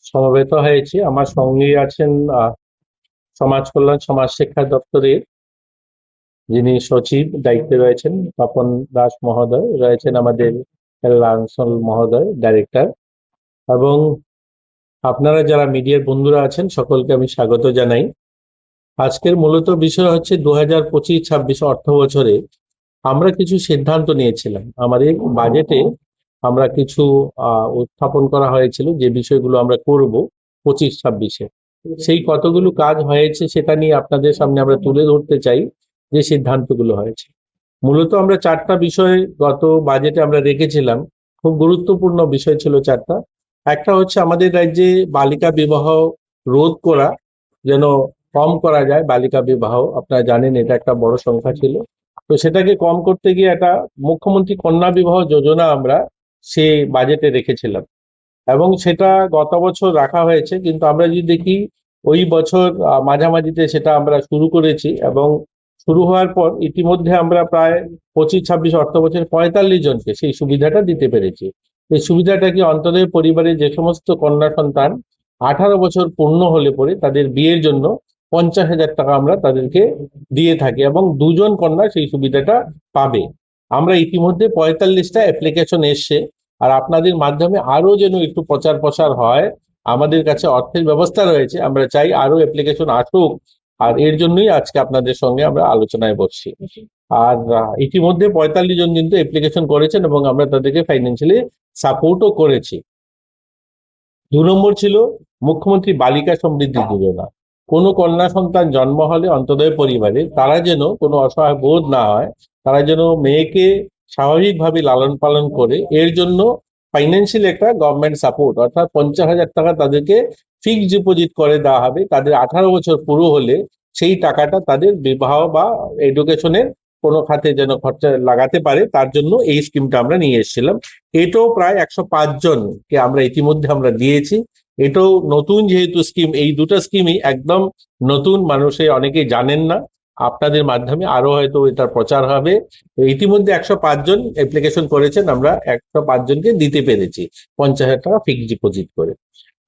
সমবেত হয়েছি। আমার সঙ্গেই আছেন সমাজ কল্যাণ সমাজ শিক্ষা দপ্তরের যিনি সচিব দায়িত্বে রয়েছেন তপন দাস মহোদয়, রয়েছেন আমাদের লালসল মহোদয় ডাইরেক্টর, এবং আপনারা যারা মিডিয়ার বন্ধুরা আছেন সকলকে আমি স্বাগত জানাই। আজকের মূলত বিষয় হচ্ছে 2025-26 অর্থ বছরে আমরা কিছু সিদ্ধান্ত নিয়েছিলাম। আমাদের বাজেটে আমরা কিছু উত্থাপন করা হয়েছিল যে বিষয়গুলো আমরা করব 25-26-এ। সেই কতগুলো কাজ হয়েছে সেটা নিয়ে আপনাদের সামনে আমরা তুলে ধরতে চাই যে সিদ্ধান্তগুলো হয়েছে। মূলত আমরা চারটা বিষয় গত বাজেটে আমরা রেখেছিলাম। খুব গুরুত্বপূর্ণ বিষয় ছিল চারটা। একটা হচ্ছে আমাদের রাজ্যে বালিকা বিবাহ রোধ করা, যেন কম করা যায় বালিকা বিবাহ। আপনারা জানেন এটা একটা বড় সংখ্যা ছিল। তো সেটাকে কম করতে গিয়ে একটা মুখ্যমন্ত্রী কন্যা বিবাহ যোজনা আমরা সে বাজেটে রেখেছিলাম, এবং সেটা গত বছর রাখা হয়েছে। কিন্তু আমরা যদি দেখি ওই বছর মাঝামাঝিতে সেটা আমরা শুরু করেছি, এবং শুরু হওয়ার পর ইতিমধ্যে আমরা প্রায় 25-26 অর্থ বছরে 45 জনকে সেই সুবিধাটা দিতে পেরেছি। এই সুবিধাটা কি, অন্তদের পরিবারে যে সমস্ত কন্যা সন্তান 18 বছর পূর্ণ হলে পরে তাদের বিয়ের জন্য 50,000 টাকা আমরা তাদেরকে দিয়ে থাকি, এবং দুজন কন্যা সেই সুবিধাটা পাবে। আমরা ইতিমধ্যে 45টা অ্যাপ্লিকেশন এসছে, আর আপনাদের মাধ্যমে আরো যেন একটু প্রচার প্রসার হয়। আমাদের কাছে অর্থের ব্যবস্থা রয়েছে, আমরা চাই আরো অ্যাপ্লিকেশন আসুক। আর এর জন্যই আজকে আপনাদের সঙ্গে আমরা আলোচনায় বসছি। আর ইতিমধ্যে 45 জন কিন্তু অ্যাপ্লিকেশন করেছেন, এবং আমরা তাদেরকে ফাইন্যান্সিয়ালি সাপোর্টও করেছি। 2 নম্বর ছিল মুখ্যমন্ত্রী বালিকা সমৃদ্ধি যোজনা। কোনো কন্যা সন্তান জন্ম হলে অন্তোদয় পরিবারে তারা যেন কোনো অসহায় বোধ না হয়, তারা যেন মেয়েকে স্বাভাবিকভাবে লালন পালন করে, এর জন্য ফাইন্যান্সিয়াল একটা গভর্নমেন্ট সাপোর্ট, অর্থাৎ 50,000 টাকা তাদেরকে ফিক্সড ডিপোজিট করে দেওয়া হবে। তাদের 18 বছর পুরো হলে সেই টাকাটা তাদের বিবাহ বা এডুকেশনের কোনো খাতে যেন খরচা লাগাতে পারে, তার জন্য এই স্কিমটা আমরা নিয়ে এসেছিলাম। এটাও প্রায় 105 জনকে আমরা ইতিমধ্যে আমরা দিয়েছি। এটাও নতুন যেহেতু স্কিম, এই দুটো স্কিমই একদম নতুন, মানুষে অনেকেই জানেন না। আপনাদের মাধ্যমে আরো হয়তো এটার প্রচার হবে। ইতিমধ্যে 105 জন অ্যাপ্লিকেশন করেছেন, আমরা 105 জনকে দিতে পেরেছি 50,000 টাকা ফিক্সড ডিপোজিট করে।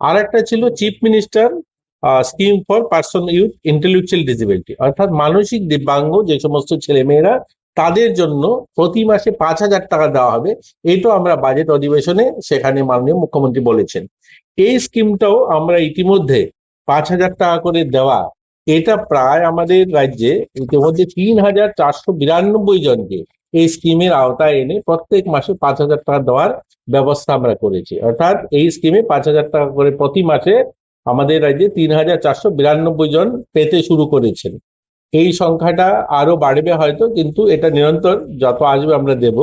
আর একটা ছিল chief minister scheme for person youth intellectual disability, অর্থাৎ মানসিক দিব্যাঙ্গ যে সমস্ত ছেলেমেয়েরা, তাদের জন্য প্রতি মাসে 5,000 টাকা দেওয়া হবে। এটাও আমরা বাজেট অধিবেশনে সেখানে মাননীয় মুখ্যমন্ত্রী বলেছেন। এই স্কিমটাও আমরা ইতিমধ্যে 5,000 টাকা করে দেওয়া, এটা প্রায় আমাদের রাজ্যে ইতিমধ্যে 3,492 জনকে এই স্কিমের আওতায় এনে প্রত্যেক মাসে 5,000 টাকা দেওয়ার ব্যবস্থা আমরা করেছি। অর্থাৎ এই স্কিমে 5,000 টাকা করে প্রতি মাসে আমাদের রাজ্যে 3,492 জন পেতে শুরু করেছেন। এই সংখ্যাটা আরো বাড়বে হয়তো, কিন্তু এটা নিরন্তর যত আসবে আমরা দেব।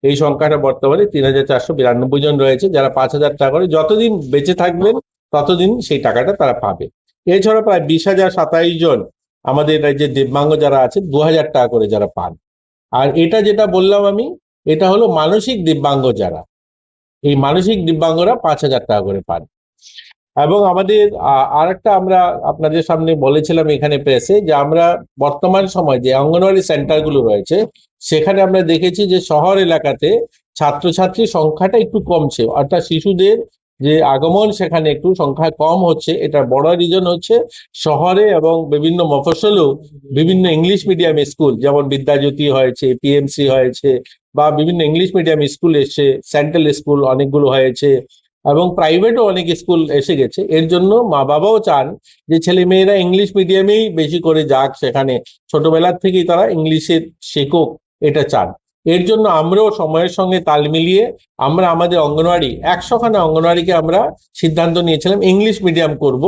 এই সংখ্যাটা বর্তমানে 3,492 জন রয়েছে, যারা 5,000 টাকা করে যতদিন বেঁচে থাকবেন ততদিন সেই টাকাটা তারা পাবে। এছাড়া প্রায় 20,027 জন আমাদের রাজ্যে দিব্যাঙ্গ যারা আছে 2,000 টাকা করে যারা পান। আর এটা যেটা বললাম আমি, এটা হলো মানসিক দিব্যাঙ্গ যারা, এই মানসিক দিব্যাঙ্গরা 5,000 টাকা করে পান। এবং আমাদের আর একটা আমরা আপনাদের সামনে বলেছিলাম এখানে প্রেসে, যে আমরা বর্তমান সময় যে অঙ্গনওয়াড়ি সেন্টারগুলো রয়েছে সেখানে আমরা দেখেছি যে শহর এলাকাতে ছাত্রছাত্রীর সংখ্যাটা একটু কমছে, অর্থাৎ শিশুদের যে আগমন সেখানে একটু সংখ্যা কম হচ্ছে। এটা বড় রিজন হচ্ছে শহরে এবং বিভিন্ন মফস্বলেও বিভিন্ন ইংলিশ মিডিয়াম স্কুল, যেমন বিদ্যাজ্যোতি হয়েছে, পিএমসি হয়েছে, বা বিভিন্ন ইংলিশ মিডিয়াম স্কুল এসছে, সেন্ট্রাল স্কুল অনেকগুলো হয়েছে, এবং প্রাইভেটও অনেক স্কুল এসে গেছে। এর জন্য মা বাবাও চান যে ছেলে মেয়েরা ইংলিশ মিডিয়ামেই বেশি করে যাক, সেখানে ছোটবেলার থেকেই তারা ইংলিশের শেখুক, এটা চান। এর জন্য আমরাও সময়ের সঙ্গে তাল মিলিয়ে আমরা আমাদের অঙ্গনওয়াড়ি 100খানা অঙ্গনওয়াড়িকে আমরা সিদ্ধান্ত নিয়েছিলাম ইংলিশ মিডিয়াম করব।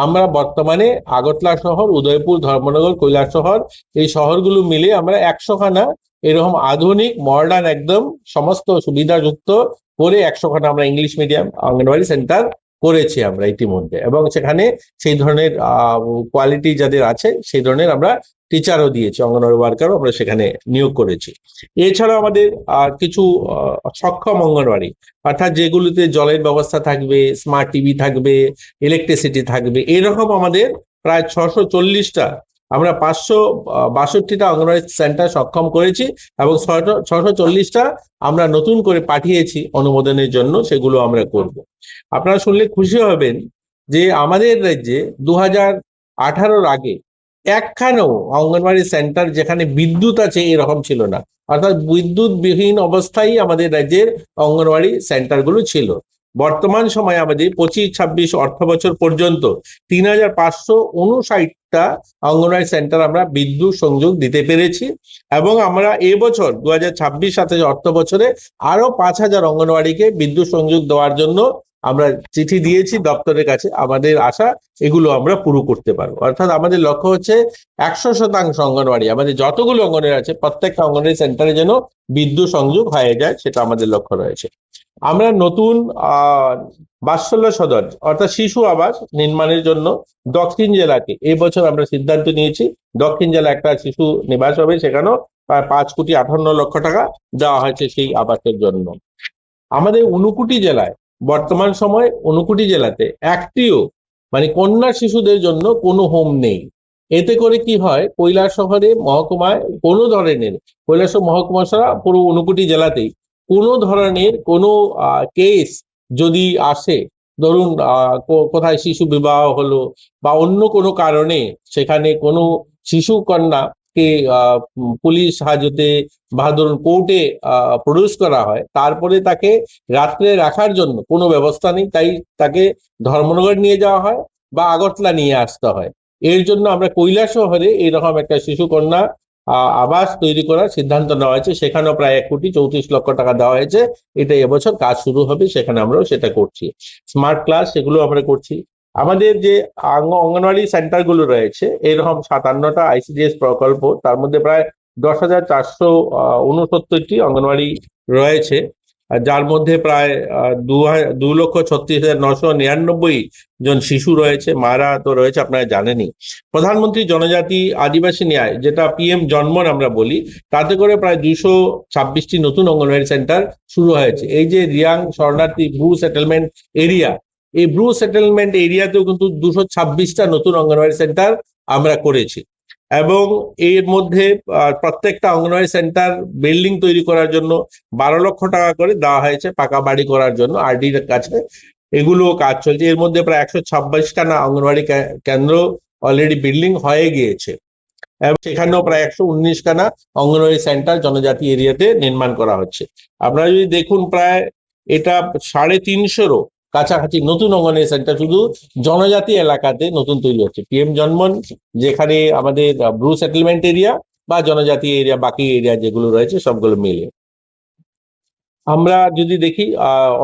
আমরা বর্তমানে আগরতলা শহর, উদয়পুর, ধর্মনগর, কৈলাসহর এই শহরগুলো মিলে আমরা 100খানা এরকম আধুনিক মডার্ন একদম সমস্ত সুবিধাযুক্ত করে 100খানা আমরা ইংলিশ মিডিয়াম অঙ্গনওয়াড়ি সেন্টার করেছি আমরা ইতিমধ্যে, এবং সেখানে সেই ধরনের কোয়ালিটি যাদের আছে সেই ধরনের আমরা টিচারও দিয়েছি, অঙ্গনওয়াড়ি ওয়ার্কারও আমরা সেখানে নিয়োগ করেছি। এছাড়াও আমাদের কিছু সক্ষম অঙ্গনওয়াড়ি, অর্থাৎ যেগুলোতে জলের ব্যবস্থা থাকবে, স্মার্ট টিভি থাকবে, ইলেকট্রিসিটি থাকবে, এরকম আমাদের প্রায় 640টা, আমরা 562টা অঙ্গনওয়াড়ি সেন্টার সক্ষম করেছি, এবং 640টা আমরা নতুন করে পাঠিয়েছি অনুমোদনের জন্য, সেগুলো আমরা করব। আপনারা শুনলে খুশি হবেন যে আমাদের রাজ্যে 2018-র আগে একখানেও অঙ্গনওয়াড়ি সেন্টার যেখানে বিদ্যুৎ আছে এরকম ছিল না। অর্থাৎ বিদ্যুৎবিহীন অবস্থায় আমাদের রাজ্যের অঙ্গনওয়াড়ি সেন্টারগুলো ছিল। বর্তমান সময়ে আমাদের 25-26 অর্থ বছর পর্যন্ত 3559টা অঙ্গনওয়াড়ি সেন্টার আমরা বিদ্যুৎ সংযোগ দিতে পেরেছি, এবং আমরা এবছর 2026-27 অর্থ বছরে আরো 5000 অঙ্গনওয়াড়িকে বিদ্যুৎ সংযোগ দেওয়ার জন্য আমরা চিঠি দিয়েছি দপ্তরের কাছে। আমাদের আশা এগুলো আমরা পুরো করতে পারবো। অর্থাৎ আমাদের লক্ষ্য হচ্ছে 100% অঙ্গনওয়াড়ি, আমাদের যতগুলো অঙ্গনওয়াড়ি আছে প্রত্যেকটা অঙ্গনওয়াড়ি সেন্টারে যেন বিদ্যুৎ সংযোগ হয়ে যায়, সেটা আমাদের লক্ষ্য রয়েছে। আমরা নতুন বাৎসল্য সদন অর্থাৎ শিশু আবাস নির্মাণের জন্য দক্ষিণ জেলাকে এই বছর আমরা সিদ্ধান্ত নিয়েছি। দক্ষিণ জেলা একটা শিশু নিবাস হবে, সেখানেও প্রায় 5,58,00,000 টাকা দেওয়া হয়েছে সেই আবাসের জন্য। আমাদের 59 জেলায় বর্তমান সময় 59 জেলাতে একটিও মানে কন্যা শিশুদের জন্য কোনো হোম নেই। এতে করে কি হয়, কৈলাসহরে মহকুমায় কোনো ধরনের, কৈলাসহর মহকুমা ছাড়া পুরো 59 জেলাতেই কোনো ধরনের কোনো কেস যদি আসে, ধরুন কোথায় শিশু বিবাহ হলো বা অন্য কোনো কারণে সেখানে কোনো শিশু কন্যাকে পুলিশ হাজতে বা ধরুন কোর্টে প্রডিউস করা হয়, তারপরে তাকে রাত্রে রাখার জন্য কোনো ব্যবস্থা নেই, তাই তাকে ধর্মনগর নিয়ে যাওয়া হয় বা আগরতলা নিয়ে আসতে হয়। এর জন্য আমরা কৈলাসহরে এরকম একটা শিশু কন্যা আবাস তৈরি করার সিদ্ধান্ত নেওয়া হয়েছে। সেখানেও প্রায় 1,34,00,000 টাকা দেওয়া হয়েছে। এটা এবছর কাজ শুরু হবে, সেখানে আমরাও সেটা করছি। স্মার্ট ক্লাস সেগুলো আমরা করছি। আমাদের যে অঙ্গনওয়াড়ি সেন্টারগুলো রয়েছে, এরকম 57টা আইসিডিএস প্রকল্প, তার মধ্যে প্রায় 10,469টি অঙ্গনওয়াড়ি রয়েছে, যার মধ্যে প্রায় 2,36,999 জন শিশু রয়েছে। মারা তো রয়েছে, আপনারা জানেনই। প্রধানমন্ত্রী জনজাতি আদিবাসী ন্যায়, যেটা পিএম জন্মন আমরা বলি, তাতে করে প্রায় 226টি নতুন অঙ্গনওয়াড়ি সেন্টার শুরু হয়েছে। এই যে রিয়াং শরণার্থী ব্রু সেটেলমেন্ট এরিয়া, এই ব্রু সেটেলমেন্ট এরিয়াতেও কিন্তু 226টা নতুন অঙ্গনওয়াড়ি সেন্টার আমরা করেছি। এবং এর মধ্যে প্রত্যেকটা অঙ্গনওয়াড়ি সেন্টার বিল্ডিং তৈরি করার জন্য 12 লক্ষ টাকা করে দেওয়া হয়েছে, পাকা বাড়ি করার জন্য আরডির কাছে। এগুলো কাজ চলছে। এর মধ্যে প্রায় 126খানা অঙ্গনওয়াড়ি কেন্দ্র অলরেডি বিল্ডিং হয়ে গিয়েছে, এবং সেখানেও প্রায় 119খানা অঙ্গনওয়াড়ি সেন্টার জনজাতি এরিয়াতে নির্মাণ করা হচ্ছে। আপনারা যদি দেখুন, প্রায় এটা 350-রও কাছাকাছি নতুন অঙ্গনওয়াড়ি সেন্টার শুধু জনজাতি এলাকাতে নতুন তৈরি হচ্ছে। পিএম জন্মন যেখানে আমাদের ব্রু সেটেলমেন্ট এরিয়া বা জনজাতি এরিয়া, বাকি এরিয়া যেগুলো রয়েছে সবগুলো মিলে। আমরা যদি দেখি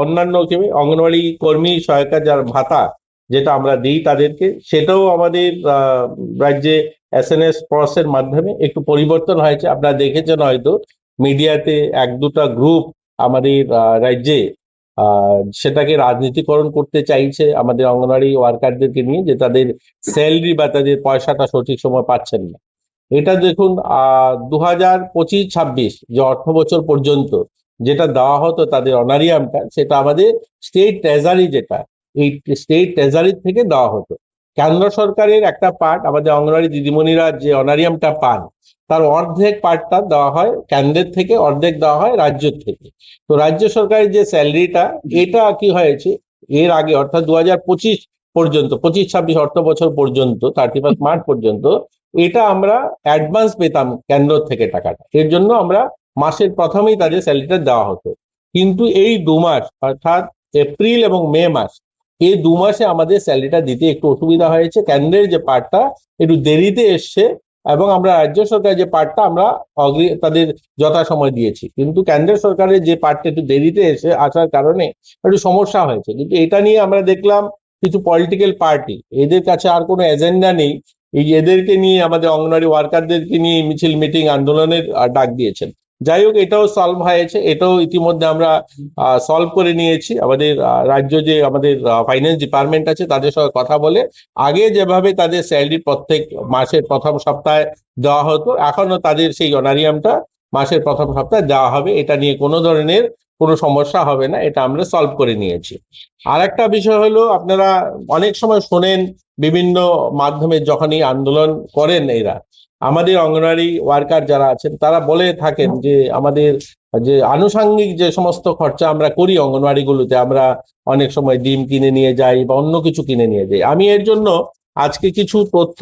অন্যান্য অঙ্গনওয়াড়ি কর্মী সহায়তা যার ভাতা যেটা আমরা দিই তাদেরকে, সেটাও আমাদের রাজ্যে এসএনএস এর মাধ্যমে একটু পরিবর্তন হয়েছে। আপনারা দেখেছেন হয়তো মিডিয়াতে 1-2টা গ্রুপ আমাদের রাজ্যে সেটাকে রাজনীতিকরণ করতে চাইছে আমাদের অঙ্গনওয়াড়ি ওয়ার্কারদেরকে নিয়ে, যে তাদের স্যালারি বা তাদের পয়সাটা সঠিক সময় পাচ্ছেন না। এটা দেখুন, 2025-26 যে অর্থ বছর পর্যন্ত যেটা দেওয়া হতো তাদের অনারিয়ামটা, সেটা আমাদের স্টেট ট্রেজারি, যেটা এই স্টেট ট্রেজারির থেকে দেওয়া হতো। কেন্দ্র সরকারের একটা পার্ট আমাদের অঙ্গনওয়াড়ি দিদিমণিরা যে অনারিয়ামটা পান, তার অর্ধেক পার্টটা দেওয়া হয় কেন্দ্রের থেকে, অর্ধেক দেওয়া হয় রাজ্যের থেকে। তো রাজ্য সরকারের যে স্যালারিটা, এটা কি হয়েছে এর আগে, অর্থাৎ 2025 পর্যন্ত, 25-26 অর্থ বছর পর্যন্ত, 31 মার্চ পর্যন্ত এটা আমরা অ্যাডভান্স পেতাম কেন্দ্র থেকে টাকাটা। এর জন্য আমরা মাসের প্রথমেই তাদের স্যালারিটা দেওয়া হতো। কিন্তু এই 2 মাস, অর্থাৎ এপ্রিল এবং মে মাস, এই 2 মাসে আমাদের স্যালারিটা দিতে একটু অসুবিধা হয়েছে। কেন্দ্রের যে পার্টটা একটু দেরিতে এসছে, এবং আমরা রাজ্য সরকারের যে পার্টটা আমরা তাদের যথাসময় দিয়েছি। কিন্তু কেন্দ্র সরকারের যে পার্টটা একটু দেরিতে এসে আসার কারণে একটু সমস্যা হয়েছে। কিন্তু এটা নিয়ে আমরা দেখলাম কিছু পলিটিক্যাল পার্টি, এদের কাছে আর কোনো এজেন্ডা নেই, এই এদেরকে নিয়ে আমাদের অঙ্গনওয়াড়ি ওয়ার্কারদেরকে নিয়ে মিছিল, মিটিং, আন্দোলনের ডাক দিয়েছেন। যাই হোক, এটাও সলভ হয়েছে, এটাও ইতিমধ্যে আমরা সলভ করে নিয়েছি। আমাদের রাজ্য যে আমাদের ফাইন্যান্স ডিপার্টমেন্ট আছে তাদের সঙ্গে কথা বলে আগে যেভাবে তাদের স্যালারি প্রত্যেক মাসের প্রথম সপ্তাহে দেওয়া হতো, এখনো তাদের সেই অনারিয়ামটা মাসের প্রথম সপ্তাহে দেওয়া হবে। এটা নিয়ে কোনো ধরনের কোনো সমস্যা হবে না, এটা আমরা সলভ করে নিয়েছি। আর একটা বিষয় হলো, আপনারা অনেক সময় শোনেন বিভিন্ন মাধ্যমে যখনই আন্দোলন করেন এরা, আমাদের অঙ্গনওয়াড়ি ওয়ার্কার যারা আছেন তারা বলে থাকেন যে আমাদের যে আনুষঙ্গিক যে সমস্ত খরচা আমরা করি অঙ্গনওয়াড়িগুলোতে, আমরা অনেক সময় ডিম কিনে নিয়ে যাই বা অন্য কিছু কিনে নিয়ে যাই। আমি এর জন্য আজকে কিছু তথ্য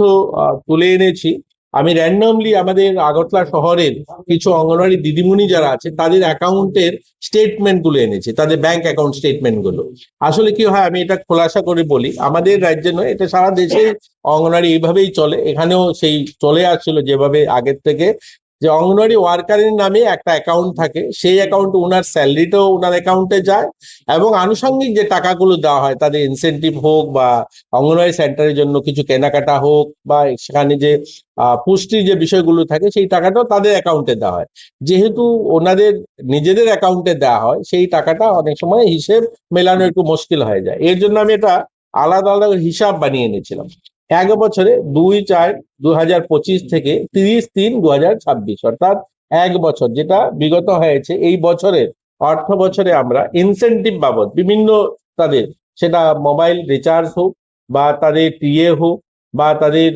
তুলে এনেছি। আমি র্যান্ডমলি আমাদের আগরতলা শহরের কিছু অঙ্গনওয়াড়ি দিদিমণি যারা আছে তাদের অ্যাকাউন্টের স্টেটমেন্ট গুলো এনেছি, তাদের ব্যাংক অ্যাকাউন্ট স্টেটমেন্ট গুলো। আসলে কি হয়, আমি এটা খোলাসা করে বলি, আমাদের রাজ্যে নয়, এটা সারা দেশে অঙ্গনওয়াড়ি এইভাবেই চলে। এখানেও সেই চলে আসছিল যেভাবে আগের থেকে, যে অঙ্গনওয়াড়ি ওয়ার্কারের নামে একটা অ্যাকাউন্ট থাকে, সেই অ্যাকাউন্টে ওনার স্যালারিটাও ওনার অ্যাকাউন্টে যায়, এবং আনুষঙ্গিক যে টাকাগুলো দেওয়া হয় তাদের ইনসেনটিভ হোক বা অঙ্গনওয়াড়ি সেন্টারের জন্য কিছু কেনাকাটা হোক বা সেখানে যে পুষ্টির যে বিষয়গুলো থাকে সেই টাকাটাও তাদের অ্যাকাউন্টে দেওয়া হয়। যেহেতু ওনাদের নিজেদের অ্যাকাউন্টে দেওয়া হয়, সেই টাকাটা অনেক সময় হিসেব মেলানো একটু মুশকিল হয়ে যায়। এর জন্য আমি এটা আলাদা আলাদা হিসাব বানিয়ে নিয়েছিলাম। এক বছরে 2/4/2025 থেকে 30/3/2026, অর্থাৎ এক বছর যেটা বিগত হয়েছে, এই বছরের অর্থ বছরে আমরা ইনসেনটিভ বাবদ বিভিন্ন তাদের, সেটা মোবাইল রিচার্জ হোক বা তাদের টিএ হোক বা তাদের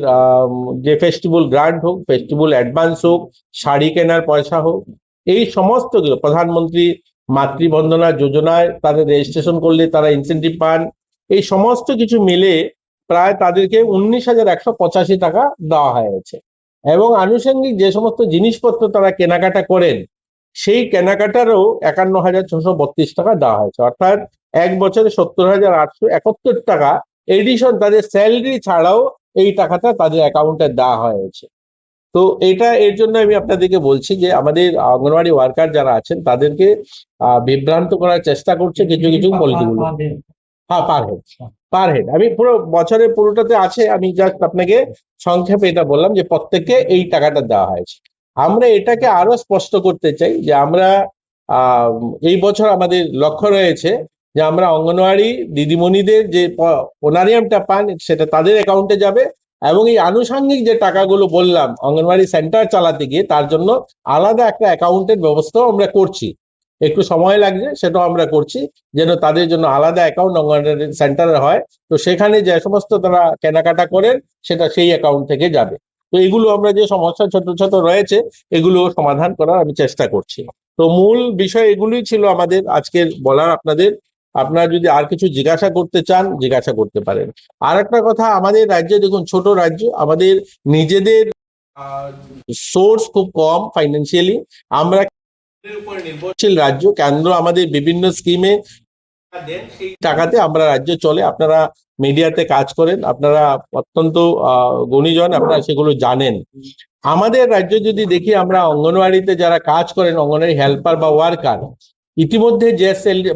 যে ফেস্টিভ্যাল গ্রান্ট হোক, ফেস্টিভ্যাল অ্যাডভান্স হোক, শাড়ি কেনার পয়সা হোক, এই সমস্তগুলো প্রধানমন্ত্রী মাতৃবন্দনা যোজনায় তাদের রেজিস্ট্রেশন করলে তারা ইনসেনটিভ পান, এই সমস্ত কিছু মিলে প্রায় তাদেরকে 19,185 টাকা দেওয়া হয়েছে। এবং আনুষঙ্গিক যে সমস্ত জিনিসপত্র তারা কেনাকাটা করেন, সেই কেনাকাটারও 51,632 টাকা দেওয়া হয়েছে, অর্থাৎ এক বছরে 70,871 টাকা এডিশন তাদের স্যালারি ছাড়াও এই টাকাটা তাদের অ্যাকাউন্টে দেওয়া হয়েছে। তো এটা এর জন্য আমি আপনাদেরকে বলছি যে আমাদের অঙ্গনওয়াড়ি ওয়ার্কার যারা আছেন তাদেরকে বিভ্রান্ত করার চেষ্টা করছে কিছু কিছু পলিটিগুলো। হ্যাঁ, পার হেড আমি পুরো বছরের পুরোটাতে আছে, আমি জাস্ট আপনাকে সংক্ষেপে এটা বললাম যে প্রত্যেককে এই টাকাটা দেওয়া হয়েছে। আমরা এটাকে আরো স্পষ্ট করতে চাই যে আমরা আহ এই বছর আমাদের লক্ষ্য রয়েছে যে আমরা অঙ্গনওয়াড়ি দিদিমণিদের যে অনারিয়ামটা পান সেটা তাদের অ্যাকাউন্টে যাবে, এবং এই আনুষঙ্গিক যে টাকাগুলো বললাম অঙ্গনওয়াড়ি সেন্টার চালাতে গিয়ে, তার জন্য আলাদা একটা অ্যাকাউন্টের ব্যবস্থাও আমরা করছি। একটু সময় লাগছে, সেটাও আমরা করছি, যেন তাদের জন্য আলাদা অ্যাকাউন্ট অঙ্গনওয়াড়ি সেন্টারে হয়। তো সেখানে যে সমস্ত তারা কেনাকাটা করেন সেটা সেই অ্যাকাউন্ট থেকে যাবে। তো এগুলো আমরা যে সমস্যা ছোট ছোট রয়েছে এগুলো সমাধান করার আমি চেষ্টা করছি। তো মূল বিষয় এগুলোই ছিল আমাদের আজকের বলার আপনাদের। আপনারা যদি আর কিছু জিজ্ঞাসা করতে চান জিজ্ঞাসা করতে পারেন। আর একটা কথা, আমাদের রাজ্যে দেখুন, ছোট রাজ্য, আমাদের নিজেদের সোর্স খুব কম ফাইন্যান্সিয়ালি, আমরা উপর নির্ভরশীল রাজ্য। কেন্দ্র আমাদের বিভিন্ন স্কিমে দেন, সেই টাকাতে আমরা রাজ্য চলে। আপনারা মিডিয়াতে কাজ করেন, আপনারা অত্যন্ত গুণীজন, আপনারা সেগুলো জানেন। আমাদের রাজ্য যদি দেখি, আমরা অঙ্গনওয়াড়িতে যারা কাজ করেন, অঙ্গনওয়াড়ি হেল্পার বা ওয়ার্কার, ইতিমধ্যে যে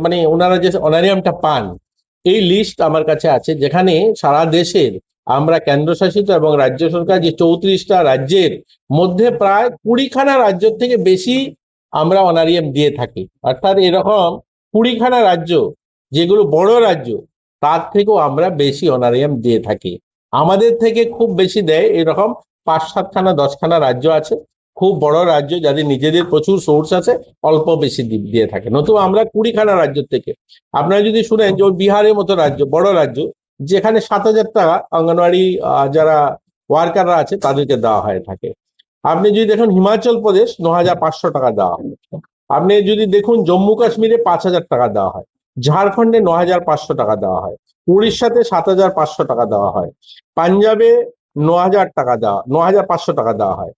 মানে ওনারা যে অনারিয়ামটা পান, এই লিস্ট আমার কাছে আছে, যেখানে সারা দেশের আমরা কেন্দ্রশাসিত এবং রাজ্য সরকার যে 34টা রাজ্যের মধ্যে প্রায় 20খানা রাজ্য থেকে বেশি আমরা অনারিয়াম দিয়ে থাকি। অর্থাৎ এরকম 20খানা রাজ্য, যেগুলো বড় রাজ্য, তার থেকেও আমরা বেশি অনারিয়াম দিয়ে থাকি। আমাদের থেকে খুব বেশি দেয় এরকম 5-7খানা 10খানা রাজ্য আছে, খুব বড় রাজ্য যাদের নিজেদের প্রচুর সোর্স আছে, অল্প বেশি দিয়ে থাকে। নতুবা আমরা 20খানা রাজ্য থেকে, আপনারা যদি শুনেন যে বিহারের মতো রাজ্য, বড় রাজ্য, যেখানে 7,000 টাকা অঙ্গনওয়াড়ি যারা ওয়ার্কাররা আছে তাদেরকে দেওয়া হয়ে থাকে। আপনি যদি দেখুন হিমাচল প্রদেশ 9,500 টাকা দেওয়া হয়। আপনি যদি দেখুন জম্মু কাশ্মীরে 5,000 টাকা দেওয়া হয়, ঝাড়খণ্ডে 9,500 টাকা দেওয়া হয়, উড়িষ্যাতে 7,500 টাকা দেওয়া হয়, পাঞ্জাবে 9,000 টাকা দেওয়া 9,500 টাকা দেওয়া হয়,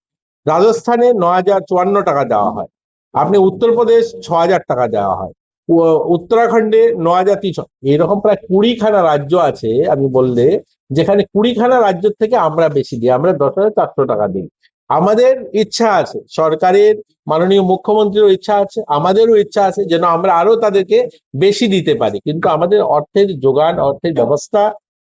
রাজস্থানে 9,054 টাকা দেওয়া হয়, আপনি উত্তরপ্রদেশ 6,000 টাকা দেওয়া হয়, উত্তরাখণ্ডে 9,300। এরকম প্রায় 20খানা রাজ্য আছে আমি বললে, যেখানে 20খানা রাজ্য থেকে আমরা বেশি দিই, আমরা 10,400 টাকা দিই। আমাদের ইচ্ছা আছে, সরকারের মাননীয় মুখ্যমন্ত্রীরও ইচ্ছা আছে, আমাদেরও ইচ্ছা আছে যেন আমরা আরো তাদেরকে বেশি দিতে পারি, কিন্তু আমাদের অর্থের যোগান, অর্থের ব্যবস্থা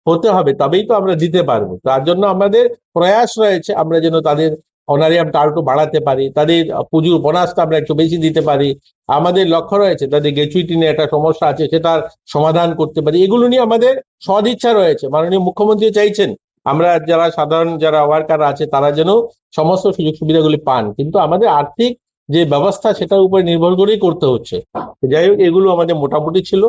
হতে হবে, তবেই তো আমরা দিতে পারবো। তার জন্য আমাদের প্রয়াস রয়েছে আমরা যেন তাদের অনারিয়ামটা আরো একটু বাড়াতে পারি, তাদের পুজোর বোনাসটা আমরা একটু বেশি দিতে পারি। আমাদের লক্ষ্য রয়েছে তাদের গ্র্যাচুইটি নিয়ে একটা সমস্যা আছে, সেটার সমাধান করতে পারি। এগুলো নিয়ে আমাদের সদিচ্ছা রয়েছে। মাননীয় মুখ্যমন্ত্রী চাইছেন আমরা যারা সাধারণ যারা ওয়ার্কার আছে তারা যেন সমস্ত সুযোগ সুবিধাগুলি পান, কিন্তু আমাদের আর্থিক যে ব্যবস্থা সেটার উপরে নির্ভর করেই করতে হচ্ছে। যাই হোক, এগুলো আমাদের মোটামুটি ছিল।